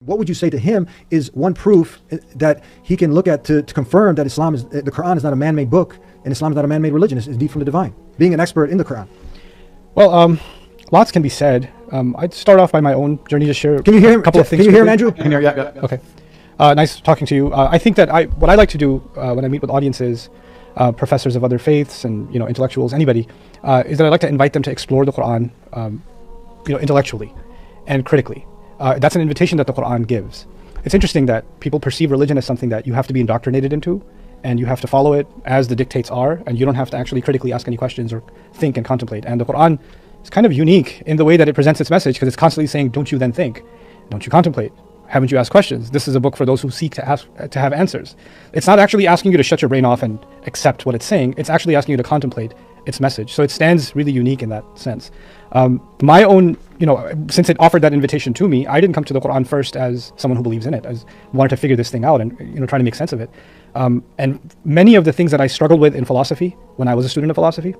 What would you say to him is one proof that he can look at to confirm that Islam is, the Quran is not a man-made book and Islam is not a man-made religion, it's indeed from the divine, being an expert in the Quran? Well, lots can be said. I'd start off by my own journey to share Can you hear him? a couple of things. Can you hear him, Andrew? I can hear, yeah. Okay. Nice talking to you. I think that what I like to do when I meet with audiences, professors of other faiths and intellectuals, anybody, is that I like to invite them to explore the Quran, intellectually and critically. That's an invitation that the Quran gives. It's interesting that people perceive religion as something that you have to be indoctrinated into, and you have to follow it as the dictates are, and you don't have to actually critically ask any questions or think and contemplate. And the Quran is kind of unique in the way that it presents its message, because it's constantly saying, don't you then think? Don't you contemplate? Haven't you asked questions? This is a book for those who seek to have answers. It's not actually asking you to shut your brain off and accept what it's saying. It's actually asking you to contemplate its message. So it stands really unique in that sense. My own, since it offered that invitation to me, I didn't come to the Quran first as someone who believes in it. I wanted to figure this thing out and try to make sense of it. And many of the things that I struggled with in philosophy when I was a student of philosophy,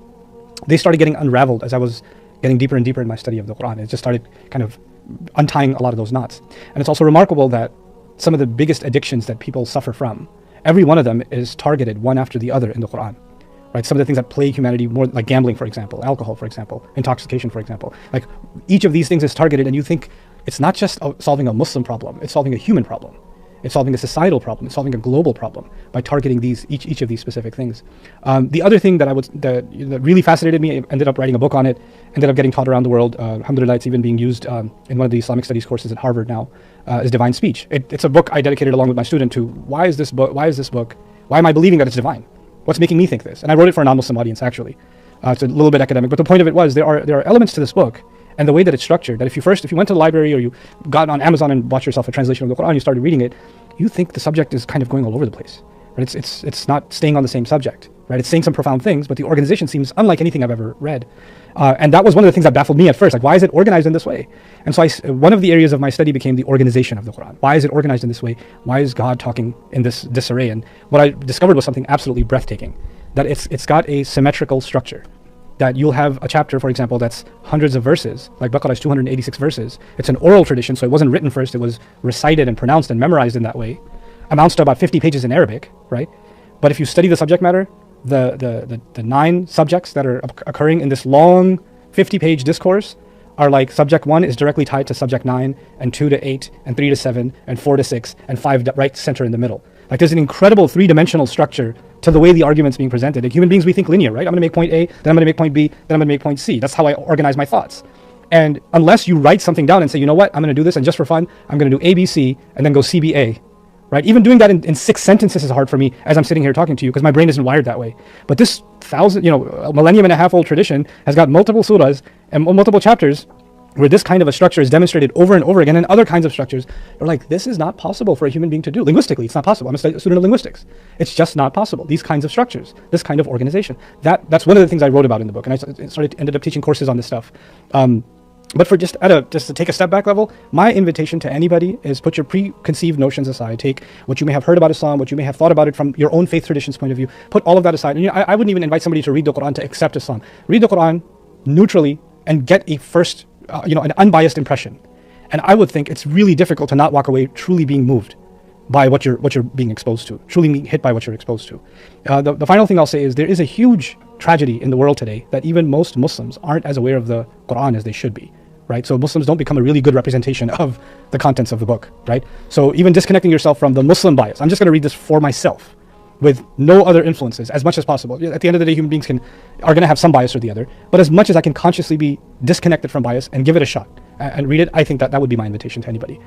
they started getting unraveled as I was getting deeper and deeper in my study of the Quran. It just started kind of untying a lot of those knots. And it's also remarkable that some of the biggest addictions that people suffer from, every one of them is targeted one after the other in the Quran. Right? Some of the things that plague humanity more, like gambling, for example, alcohol, for example, intoxication, for example. Like each of these things is targeted, and you think it's not just solving a Muslim problem, it's solving a human problem. It's solving a societal problem. It's solving a global problem by targeting each of these specific things. The other thing that really fascinated me, I ended up writing a book on it, ended up getting taught around the world. Alhamdulillah, it's even being used in one of the Islamic studies courses at Harvard now, is Divine Speech. It's a book I dedicated along with my student to why am I believing that it's divine? What's making me think this? And I wrote it for a non-Muslim audience, actually. It's a little bit academic, but the point of it was there are elements to this book and the way that it's structured, that if you went to the library or you got on Amazon and bought yourself a translation of the Quran, you started reading it, you think the subject is kind of going all over the place. Right? It's not staying on the same subject. Right? It's saying some profound things, but the organization seems unlike anything I've ever read. And that was one of the things that baffled me at first. Like, why is it organized in this way? And so one of the areas of my study became the organization of the Quran. Why is it organized in this way? Why is God talking in this disarray? And what I discovered was something absolutely breathtaking, that it's got a symmetrical structure. That you'll have a chapter, for example, that's hundreds of verses, like Baqarah is 286 verses. It's an oral tradition, so it wasn't written first, it was recited and pronounced and memorized in that way. Amounts to about 50 pages in Arabic, right? But if you study the subject matter, the 9 subjects that are occurring in this long 50-page discourse are like subject 1 is directly tied to subject 9, and 2 to 8, and 3 to 7, and 4 to 6, and 5 right center in the middle. Like there's an incredible 3-dimensional structure to the way the argument's being presented. Like human beings, we think linear, right? I'm gonna make point A, then I'm gonna make point B, then I'm gonna make point C. That's how I organize my thoughts. And unless you write something down and say, you know what, I'm gonna do this, and just for fun, I'm gonna do A, B, C, and then go C, B, A, right? Even doing that in 6 sentences is hard for me as I'm sitting here talking to you, because my brain isn't wired that way. But this millennium and a half old tradition has got multiple surahs and multiple chapters where this kind of a structure is demonstrated over and over again, and other kinds of structures are like, this is not possible for a human being to do. Linguistically, it's not possible. I'm a student of linguistics. It's just not possible. These kinds of structures, this kind of organization. That's one of the things I wrote about in the book, and I ended up teaching courses on this stuff. But for just to take a step back level, my invitation to anybody is put your preconceived notions aside. Take what you may have heard about Islam, what you may have thought about it from your own faith tradition's point of view. Put all of that aside. And I wouldn't even invite somebody to read the Quran to accept Islam. Read the Quran neutrally and get a first an unbiased impression. And I would think it's really difficult to not walk away truly being moved by what you're being exposed to, truly being hit by what you're exposed to. The final thing I'll say is there is a huge tragedy in the world today that even most Muslims aren't as aware of the Quran as they should be, right? So Muslims don't become a really good representation of the contents of the book, right? So even disconnecting yourself from the Muslim bias, I'm just gonna read this for myself with no other influences as much as possible. At the end of the day, human beings are going to have some bias or the other, but as much as I can consciously be disconnected from bias and give it a shot and read it, I think that would be my invitation to anybody.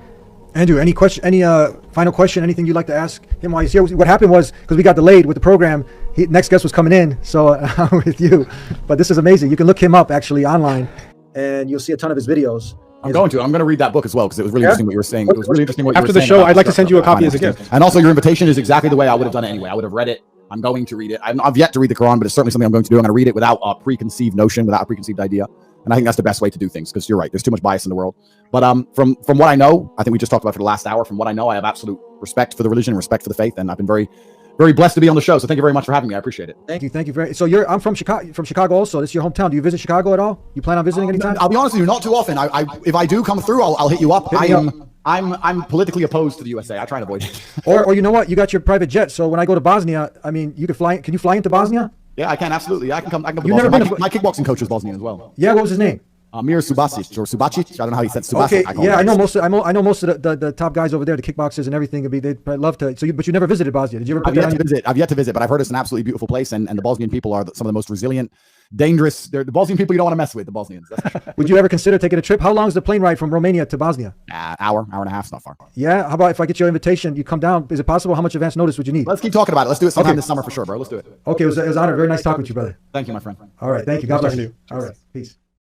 Andrew, any final question, anything you'd like to ask him while he's here? What happened was, because we got delayed with the program, next guest was coming in, so I'm with you. But this is amazing. You can look him up actually online, and you'll see a ton of his videos. I'm going to read that book as well, because it was really interesting what you were saying. It was really interesting what you were saying. After the show, I'd like to send you a copy as a gift. And also, your invitation is exactly the way I would have done it anyway. I would have read it. I'm going to read it. I've yet to read the Quran, but it's certainly something I'm going to do. I'm going to read it without a preconceived notion, without a preconceived idea. And I think that's the best way to do things, because you're right. There's too much bias in the world. But from what I know, I think we just talked about for the last hour. From what I know, I have absolute respect for the religion, respect for the faith, and I've been very, very blessed to be on the show. So thank you very much for having me. I appreciate it. Thank you very. So I'm from Chicago also. This is your hometown. Do you visit Chicago at all? You plan on visiting anytime? I'll be honest with you, not too often. If I do come through, I'll hit you up. I'm politically opposed to the USA. I try to avoid it. Or you know what? You got your private jet. So when I go to Bosnia, I mean, you can fly. Can you fly into Bosnia? Yeah, I can absolutely. Yeah, I can come. I can come to You've never Bosnia. been My kickboxing coach was Bosnian as well. Yeah. What was his name? Amir Subasic or Subacic. I don't know how he said Subasic. Okay. call Yeah, him. I know most. I know most of the top guys over there, the kickboxers and everything. They'd probably love to. So, but you never visited Bosnia. Did you ever? I've yet to visit, but I've heard it's an absolutely beautiful place, and the Bosnian people are some of the most resilient, dangerous. They're the Bosnian people you don't want to mess with. The Bosnians. Would you ever consider taking a trip? How long is the plane ride from Romania to Bosnia? Hour and a half. It's not far. Yeah. How about if I get your invitation, you come down? Is it possible? How much advance notice would you need? Let's keep talking about it. Let's do it sometime this summer for sure, bro. Let's do it. Okay. It was an honor. Very nice talking with you, brother. Thank you, my friend. All right. Thank you. God bless talking to you. you. All right. Peace.